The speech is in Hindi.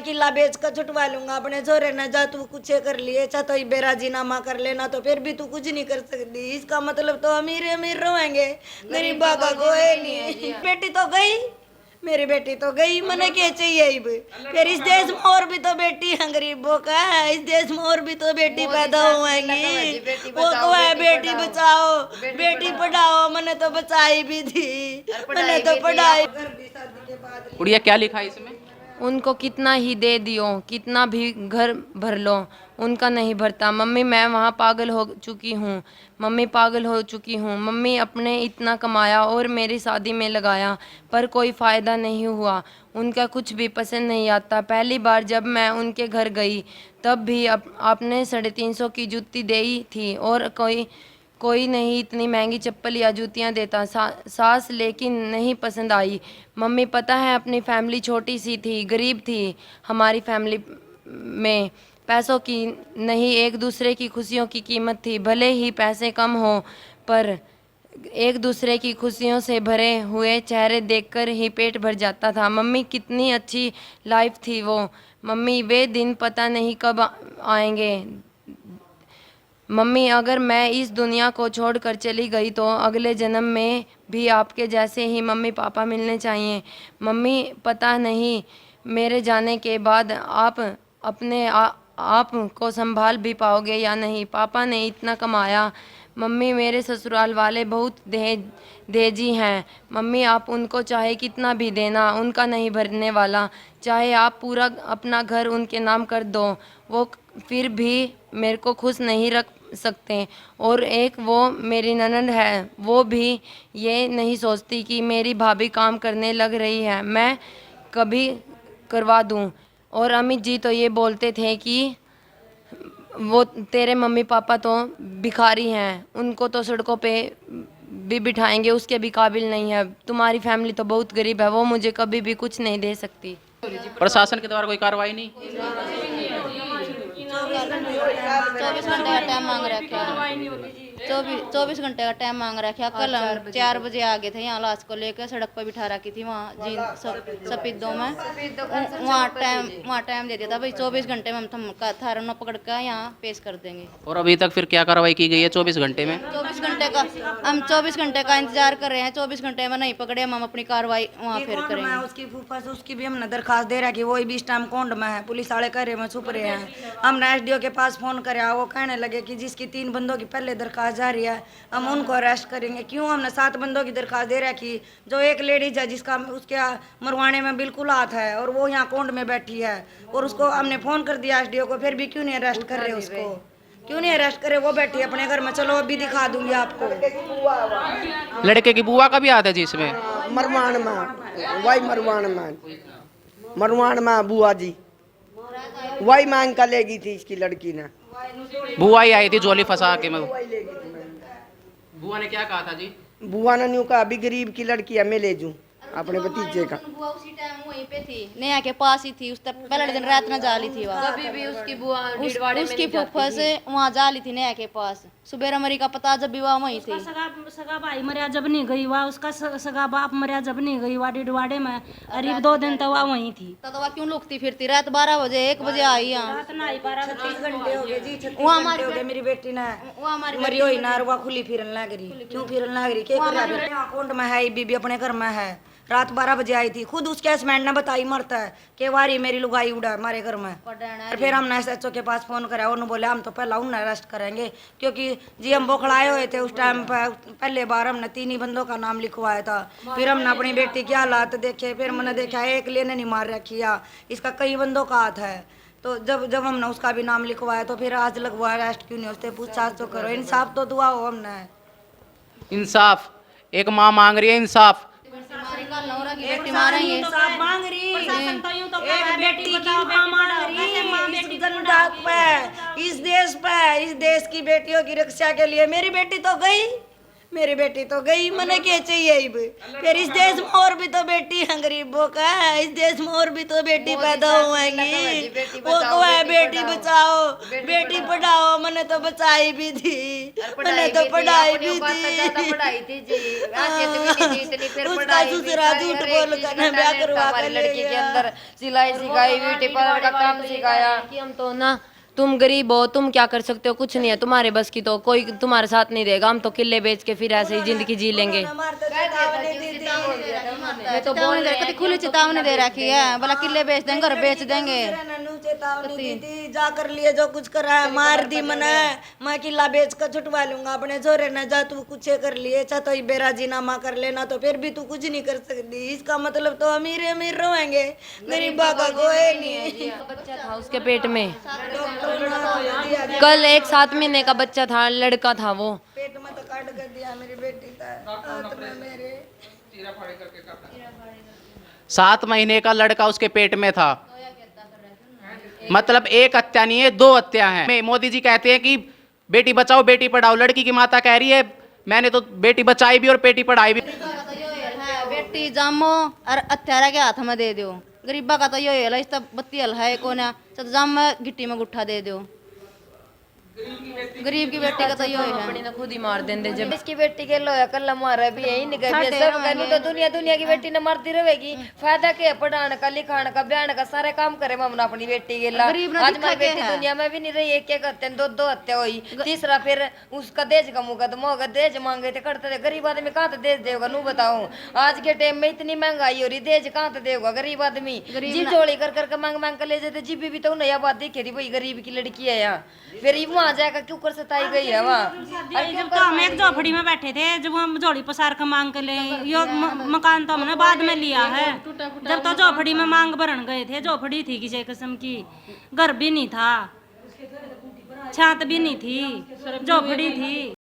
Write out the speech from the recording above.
किला बेच कर छुटवा लूंगा अपने छोरे ने, जा तू कुछ कर लिए चाहे तो बेराजीनामा कर लेना, तो फिर भी तू कुछ नहीं कर सकती। इसका मतलब तो अमीर अमीर रहेंगे, गरीबा का कोई नहीं। बेटी तो गई, मेरी बेटी तो गई, मैंने क्या चाहिए अब? फिर इस देश में और भी तो बेटी है गरीबों का, इस देश में और भी तो बेटी पैदा हुएंगी। वो तो है बेटी बचाओ बेटी पढ़ाओ, मैंने तो बचाई भी थी, मैंने तो पढ़ाई। गुड़िया क्या लिखा है इसमें? उनको कितना ही दे दियो, कितना भी घर भर लो, उनका नहीं भरता। मम्मी मैं वहाँ पागल हो चुकी हूँ, मम्मी पागल हो चुकी हूँ। मम्मी अपने इतना कमाया और मेरी शादी में लगाया, पर कोई फ़ायदा नहीं हुआ। उनका कुछ भी पसंद नहीं आता। पहली बार जब मैं उनके घर गई तब भी आपने 350 की जूती दी थी, और कोई नहीं इतनी महंगी चप्पल या जूतियाँ देता। सास लेकिन नहीं पसंद आई। मम्मी पता है अपनी फैमिली छोटी सी थी, गरीब थी। हमारी फैमिली में पैसों की नहीं, एक दूसरे की खुशियों की कीमत थी। भले ही पैसे कम हो, पर एक दूसरे की खुशियों से भरे हुए चेहरे देखकर ही पेट भर जाता था। मम्मी कितनी अच्छी लाइफ थी वो। मम्मी वे दिन पता नहीं कब आएंगे। मम्मी अगर मैं इस दुनिया को छोड़कर चली गई तो अगले जन्म में भी आपके जैसे ही मम्मी पापा मिलने चाहिए। मम्मी पता नहीं मेरे जाने के बाद आप अपने आप को संभाल भी पाओगे या नहीं। पापा ने इतना कमाया। मम्मी मेरे ससुराल वाले बहुत देजी हैं। मम्मी आप उनको चाहे कितना भी देना, उनका नहीं भरने वाला। चाहे आप पूरा अपना घर उनके नाम कर दो, वो फिर भी मेरे को खुश नहीं रख सकते। और एक वो मेरी ननद है, वो भी ये नहीं सोचती कि मेरी भाभी काम करने लग रही है, मैं कभी करवा दूं। और अमित जी तो ये बोलते थे कि वो तेरे मम्मी पापा तो भिखारी हैं, उनको तो सड़कों पे भी बिठाएंगे, उसके भी काबिल नहीं है। तुम्हारी फैमिली तो बहुत गरीब है, वो मुझे कभी भी कुछ नहीं दे सकती। प्रशासन के द्वारा कोई कार्रवाई नहीं? 24 घंटे का टाइम मांग रखा है, 24 घंटे का टाइम मांग रखा है। कल हम 4 बजे आ गए थे यहाँ लाश को लेकर, सड़क पर बिठा रखी थी वहाँ सफेदों में। वहाँ टाइम दे दिया था भाई 24 घंटे में हम थारा न पकड़ कर यहाँ पेश कर देंगे। और अभी तक फिर क्या कार्रवाई की गई है 24 घंटे में? 24 घंटे का हम 24 घंटे का इंतजार कर रहे हैं। 24 घंटे में नहीं पकड़े हम अपनी कार्रवाई वहाँ फिर करेंगे। उसकी फूफा से उसकी भी हमने दरखास्त दे रहा कि वो भी इस टाइम कोंड में है, पुलिस वाले करे में छुप रहे हैं। हमने एसडीओ के पास फोन कराया, वो कहने लगे कि जिसकी 3 बंदों की पहले दरखास्त जारी है हम उनको अरेस्ट करेंगे। क्यों? हमने 7 बंदों की दरखास्त दे रखी, जो एक लेडीज है जिसका उसके मरवाने में बिल्कुल हाथ है और वो यहाँ कोंड में बैठी है, और उसको हमने फोन कर दिया एसडीओ को, फिर भी क्यों नहीं अरेस्ट कर रहे उसको? क्यों नहीं अरेस्ट करे? वो बैठी अपने घर में, चलो अभी दिखा दूंगी आपको। लड़के की बुआ का भी हाथ है जी इसमें? मरवान में बुआ जी वही मांग कर लेगी थी इसकी लड़की ने। बुआ ही आई थी झोली फंसा के। मैं बुआ ने क्या कहा था जी? बुआ ने न्यू कहा अभी गरीब की लड़की है, मैं ले जूं अपने भतीजे का। बुआ उसी टाइम वहीं पे थी, नेहा के पास ही थी। उस तक पहले दिन रात में जाली थी वहाँ। कभी भी उसकी बुआ उसकी फूफा से वहाँ जाली थी नेहा के पास। सुबेरा मरी का पता जब भी वहाँ वहीं थी। सगा भाई मरिया जब नहीं गई वहाँ, उसका सगा बाप मरिया जब नहीं गई वहाँ डिडवाड़े में, करीब 2 दिन तक वहाँ वहीं थी। तो वहाँ क्यों लुकती फिरती? रात 12 बजे 1 बजे आई यहाँ। 36 घंटे हो गए जी, 36 घंटे हो गए मेरी बेटी ने मरी हुई ना, और वहाँ खुली फिरन लग रही। क्यों फिरन लग रही? क्या कोंड में है, बीबी अपने घर में है। रात 12 बजे आई थी, खुद उसके हस्बैंड ने बताई मरता है कि वारी मेरी लुगाई उड़ा हमारे घर में। और फिर हमने एसएचओ के पास फोन कराया, उन्होंने बोले हम तो पहला उन्हें अरेस्ट करेंगे, क्योंकि जी हम बौखलाए हुए थे उस टाइम पर। पहले बार हमने 3 ही बंदों का नाम लिखवाया था, फिर हमने अपनी बेटी के हालात देखे, फिर मैंने देखा एक लेने नहीं मार रखी, इसका कई बंदों का हाथ है। तो जब हमने उसका भी नाम लिखवाया तो फिर आज लगवाया, अरेस्ट क्यों नहीं होते? पूछताछ तो करो, इंसाफ तो दुआ हो। हमने इंसाफ, एक माँ मांग रही है इंसाफ। बेटी मारा ही है। इंसाफ मांग रही, एक बेटी की मां मांग रही इस जनजात पे, इस देश की बेटियों की रक्षा के लिए। मेरी बेटी तो गई, मेरी बेटी तो गई, मैंने क्या चाहिए अब? फिर इस देश में और भी तो बेटी है गरीबों का, इस देश में और भी तो बेटी पैदा हुएंगी। वो को है बेटी बचाओ बेटी पढ़ाओ, मैंने तो बचाई भी थी, मैंने तो पढ़ाई भी थी। उसका दूसरा झूठ बोल कर ब्याह करवा कर लड़की के अंदर सिलाई सिखाई, ब्यूटी पार्लर का काम सिखाया कि हम तो ना, तुम गरीब हो, तुम क्या कर सकते हो, कुछ नहीं है तुम्हारे बस की, तो कोई तुम्हारे साथ नहीं रहेगा, हम तो किले बेच के फिर ऐसे ही जिंदगी जी लेंगे। मैं तो खुली चेतावनी दे रखी है, बोला किले बेच देंगे, घर बेच देंगे। चेतावनी दी थी, जा कर लिए जो कुछ करा है, मार दी मने, मैं किला बेच कर छुटवा लूंगा अपने जोरे न, जा तू कुछ कर लिए, चाहे तो बेराजीनामा कर लेना, तो फिर भी तू कुछ नहीं कर सकती। इसका मतलब तो अमीर अमीर रहेंगे, गरीबा का कोई नहीं। बच्चा था उसके पेट में, कल 1 7 महीने का बच्चा था, लड़का था वो। पेट में तो काट कर दिया मेरी बेटी का, हाथ में मेरे 7 महीने का लड़का उसके पेट में था, मतलब एक हत्या नहीं है, 2 हत्या हैं। मोदी जी कहते हैं कि बेटी बचाओ बेटी पढ़ाओ, लड़की की माता कह रही है मैंने तो बेटी बचाई भी और बेटी पढ़ाई भी। बेटी जामो और हत्यारा के हाथ में दे दो, गरीबा का तो यो है, इस बत्ती हल है कौन है, जाम में गिट्टी में गुट्ठा दे दो। गरीब की बेटी का तो यो है, अपनी ना खुद ही मार देंगे। जब इसकी बेटी के लोया कल्ला मारा भी यही निकल सब कहनी तो दुनिया की बेटी ने मारती रहेगी। फायदा क्या पढ़ाने का, लिखाने का, ब्याह का, सारे काम करे हम अपनी बेटी के ला। आज हमारी बेटी दुनिया में भी नहीं रही है, क्या करते हैं, 2 हत्या हुई, तीसरा फिर उसका देश का मुकदमा होगा, देश मांगे थे करते थे। गरीब आदमी कहाँ से देश देगा, नू बताओ, आज के टाइम में इतनी महंगाई हो रही, देश कहाँ से देगा गरीब आदमी। जीप जोड़ी कर करके मांग मांग कर ले जाते, जीप भी तो नया बात देखी थी, भाई गरीब की लड़की है यहाँ, फिर वहाँ जाकर क्यों कर सताई गई है वहाँ। जब तो हम एक झोपड़ी में बैठे थे, जब हम झोड़ी पसार के मांग के ले, यो मकान तो हमने बाद में लिया है, जब तो झोपड़ी में मांग भरन गए थे, झोपड़ी थी किसी किस्म की, घर भी नहीं था, छात भी नहीं थी, झोपड़ी थी।